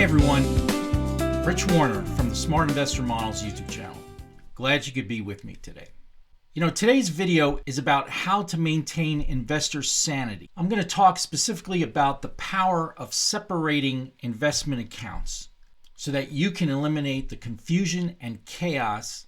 Hey everyone, Rich Warner from the Smart Investor Models YouTube channel. Glad you could be with me today. Today's video is about how to maintain investor sanity. I'm going to talk specifically about the power of separating investment accounts so that you can eliminate the confusion and chaos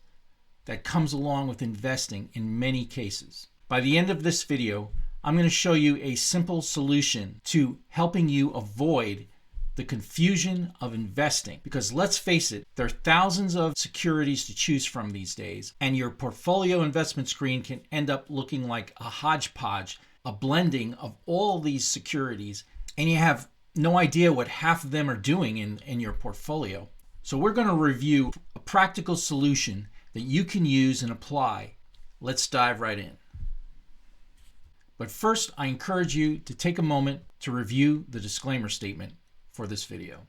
that comes along with investing in many cases. By the end of this video, I'm going to show you a simple solution to helping you avoid the confusion of investing, because let's face it, there are thousands of securities to choose from these days, and your portfolio investment screen can end up looking like a hodgepodge, a blending of all these securities, and you have no idea what half of them are doing in your portfolio. So we're going to review a practical solution that you can use and apply. Let's dive right in. But first, I encourage you to take a moment to review the disclaimer statement for this video.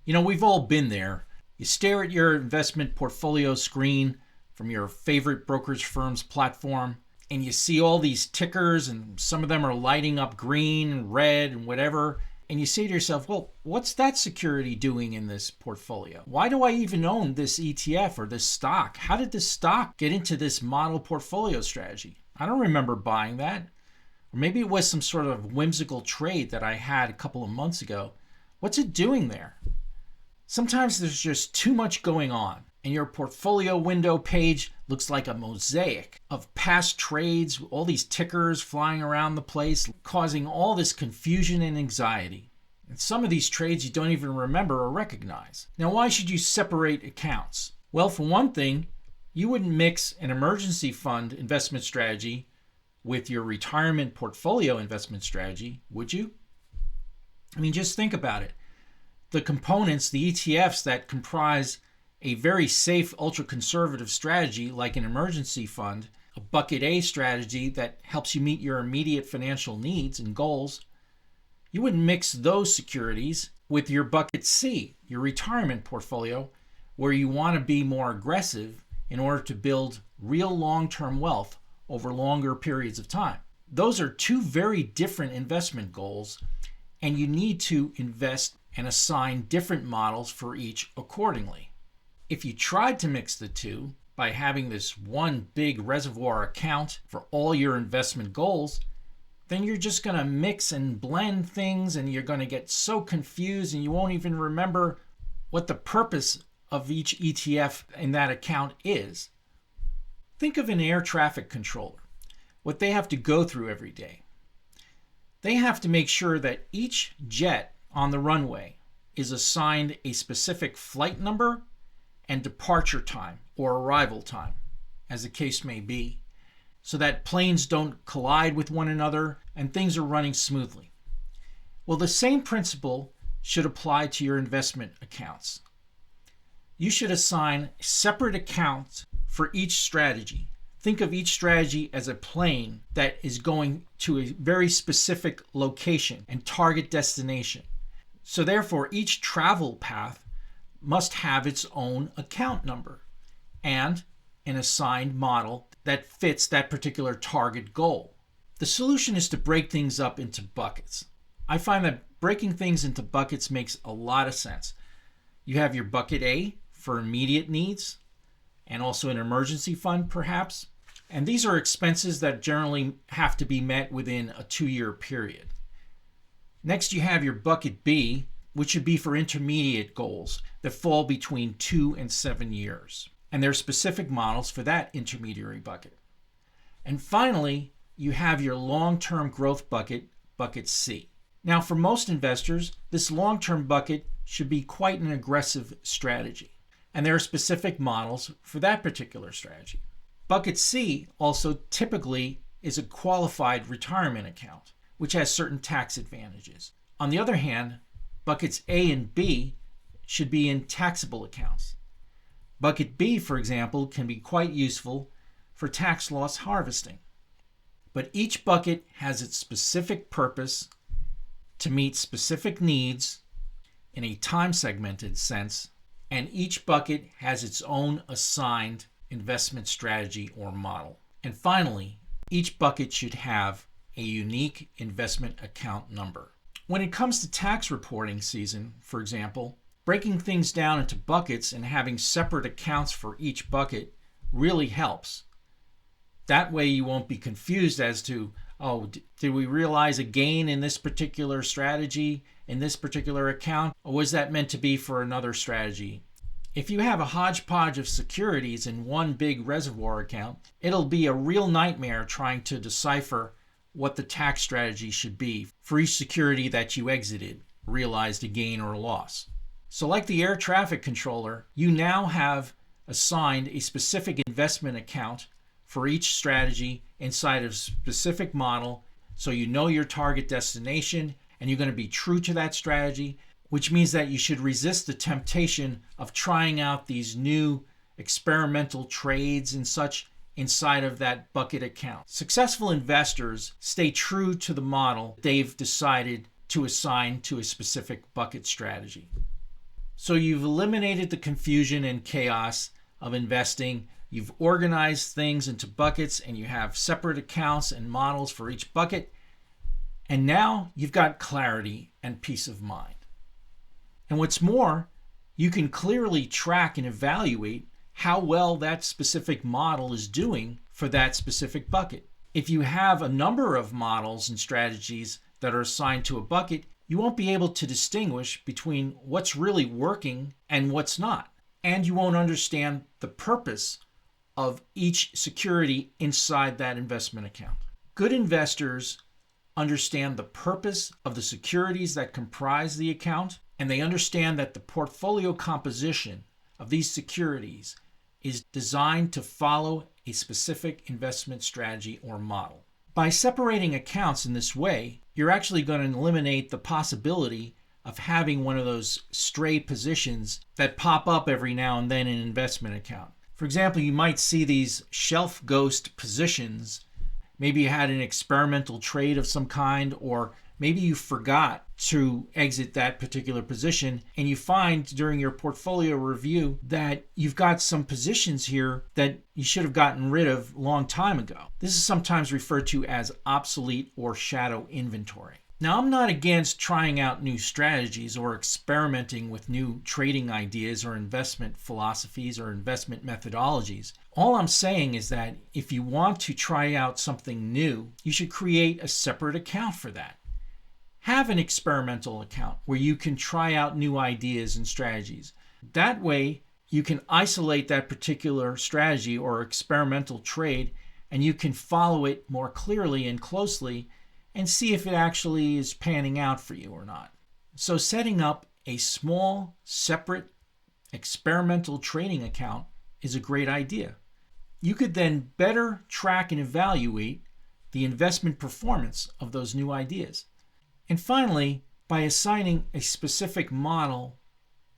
We've all been there. You stare at your investment portfolio screen from your favorite brokerage firm's platform, and you see all these tickers, and some of them are lighting up green, red, and whatever. And you say to yourself, well, what's that security doing in this portfolio? Why do I even own this ETF or this stock? How did this stock get into this model portfolio strategy? I don't remember buying that. Or maybe it was some sort of whimsical trade that I had a couple of months ago. What's it doing there? Sometimes there's just too much going on, and your portfolio window page looks like a mosaic of past trades, all these tickers flying around the place, causing all this confusion and anxiety. And some of these trades you don't even remember or recognize. Now, why should you separate accounts? Well, for one thing, you wouldn't mix an emergency fund investment strategy with your retirement portfolio investment strategy, would you? Just think about it. The components, the ETFs that comprise a very safe, ultra-conservative strategy like an emergency fund, a bucket A strategy that helps you meet your immediate financial needs and goals, you wouldn't mix those securities with your bucket C, your retirement portfolio, where you want to be more aggressive in order to build real long-term wealth over longer periods of time. Those are two very different investment goals, and you need to invest and assign different models for each accordingly. If you tried to mix the two by having this one big reservoir account for all your investment goals, then you're just going to mix and blend things, and you're going to get so confused and you won't even remember what the purpose of each ETF in that account is. Think of an air traffic controller, what they have to go through every day. They have to make sure that each jet on the runway is assigned a specific flight number and departure time or arrival time, as the case may be, so that planes don't collide with one another and things are running smoothly. Well, the same principle should apply to your investment accounts. You should assign separate accounts for each strategy. Think of each strategy as a plane that is going to a very specific location and target destination. So therefore, each travel path must have its own account number and an assigned model that fits that particular target goal. The solution is to break things up into buckets. I find that breaking things into buckets makes a lot of sense. You have your bucket A for immediate needs, and also an emergency fund perhaps. And these are expenses that generally have to be met within a 2-year period. Next, you have your bucket B, which should be for intermediate goals that fall between 2 and 7 years. And there are specific models for that intermediary bucket. And finally, you have your long-term growth bucket, bucket C. Now, for most investors, this long-term bucket should be quite an aggressive strategy. And there are specific models for that particular strategy. Bucket C also typically is a qualified retirement account, which has certain tax advantages. On the other hand, buckets A and B should be in taxable accounts. Bucket B, for example, can be quite useful for tax loss harvesting. But each bucket has its specific purpose to meet specific needs in a time-segmented sense, and each bucket has its own assigned investment strategy or model. And finally, each bucket should have a unique investment account number. When it comes to tax reporting season, for example, breaking things down into buckets and having separate accounts for each bucket really helps. That way you won't be confused as to, oh, did we realize a gain in this particular strategy, in this particular account, or was that meant to be for another strategy? If you have a hodgepodge of securities in one big reservoir account, it'll be a real nightmare trying to decipher what the tax strategy should be for each security that you exited, realized a gain or a loss. So like the air traffic controller, you now have assigned a specific investment account for each strategy inside of a specific model, so you know your target destination and you're going to be true to that strategy, which means that you should resist the temptation of trying out these new experimental trades and such inside of that bucket account. Successful investors stay true to the model they've decided to assign to a specific bucket strategy. So you've eliminated the confusion and chaos of investing. You've organized things into buckets and you have separate accounts and models for each bucket. And now you've got clarity and peace of mind. And what's more, you can clearly track and evaluate how well that specific model is doing for that specific bucket. If you have a number of models and strategies that are assigned to a bucket, you won't be able to distinguish between what's really working and what's not. And you won't understand the purpose of each security inside that investment account. Good investors understand the purpose of the securities that comprise the account, and they understand that the portfolio composition of these securities is designed to follow a specific investment strategy or model. By separating accounts in this way, you're actually going to eliminate the possibility of having one of those stray positions that pop up every now and then in an investment account. For example, you might see these shelf ghost positions. Maybe you had an experimental trade of some kind, or maybe you forgot to exit that particular position, and you find during your portfolio review that you've got some positions here that you should have gotten rid of a long time ago. This is sometimes referred to as obsolete or shadow inventory. Now, I'm not against trying out new strategies or experimenting with new trading ideas or investment philosophies or investment methodologies. All I'm saying is that if you want to try out something new, you should create a separate account for that. Have an experimental account where you can try out new ideas and strategies. That way, you can isolate that particular strategy or experimental trade, and you can follow it more clearly and closely and see if it actually is panning out for you or not. So setting up a small, separate, experimental trading account is a great idea. You could then better track and evaluate the investment performance of those new ideas. And finally, by assigning a specific model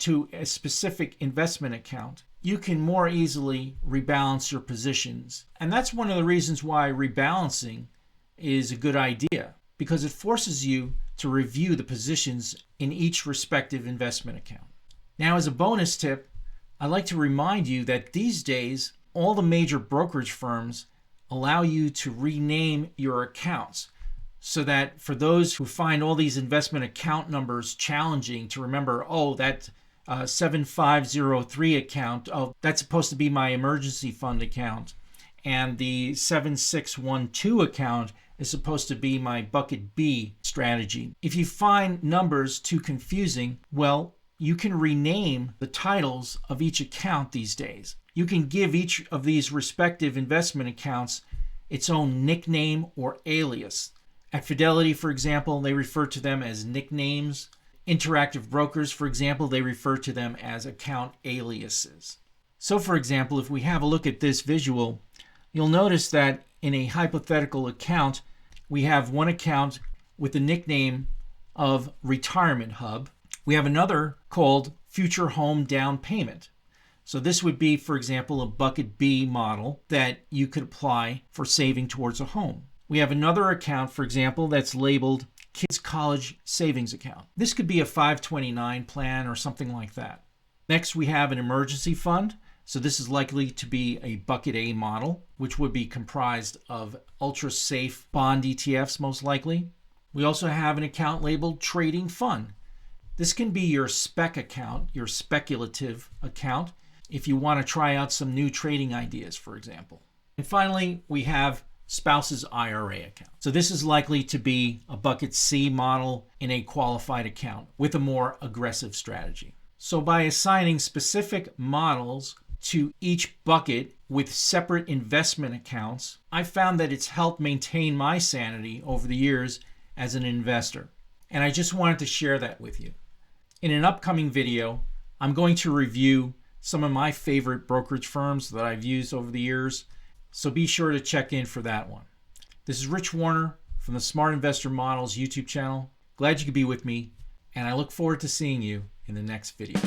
to a specific investment account, you can more easily rebalance your positions. And that's one of the reasons why rebalancing is a good idea, because it forces you to review the positions in each respective investment account. Now, as a bonus tip, I'd like to remind you that these days, all the major brokerage firms allow you to rename your accounts, so that for those who find all these investment account numbers challenging to remember, oh, that 7503 account, oh, that's supposed to be my emergency fund account, and the 7612 account is supposed to be my bucket B strategy. If you find numbers too confusing, well, you can rename the titles of each account these days. You can give each of these respective investment accounts its own nickname or alias. At Fidelity, for example, they refer to them as nicknames. Interactive Brokers, for example, they refer to them as account aliases. So, for example, if we have a look at this visual, you'll notice that in a hypothetical account, we have one account with the nickname of Retirement Hub. We have another called Future Home Down Payment. So this would be, for example, a bucket B model that you could apply for saving towards a home. We have another account, for example, that's labeled Kids College Savings Account. This could be a 529 plan or something like that. Next, we have an emergency fund. So this is likely to be a bucket A model, which would be comprised of ultra-safe bond ETFs most likely. We also have an account labeled Trading Fun. This can be your spec account, your speculative account, if you want to try out some new trading ideas, for example. And finally, we have Spouse's IRA account. So this is likely to be a bucket C model in a qualified account with a more aggressive strategy. So by assigning specific models to each bucket with separate investment accounts, I found that it's helped maintain my sanity over the years as an investor. And I just wanted to share that with you. In an upcoming video, I'm going to review some of my favorite brokerage firms that I've used over the years, so be sure to check in for that one. This is Rich Warner from the Smart Investor Models YouTube channel. Glad you could be with me, and I look forward to seeing you in the next video.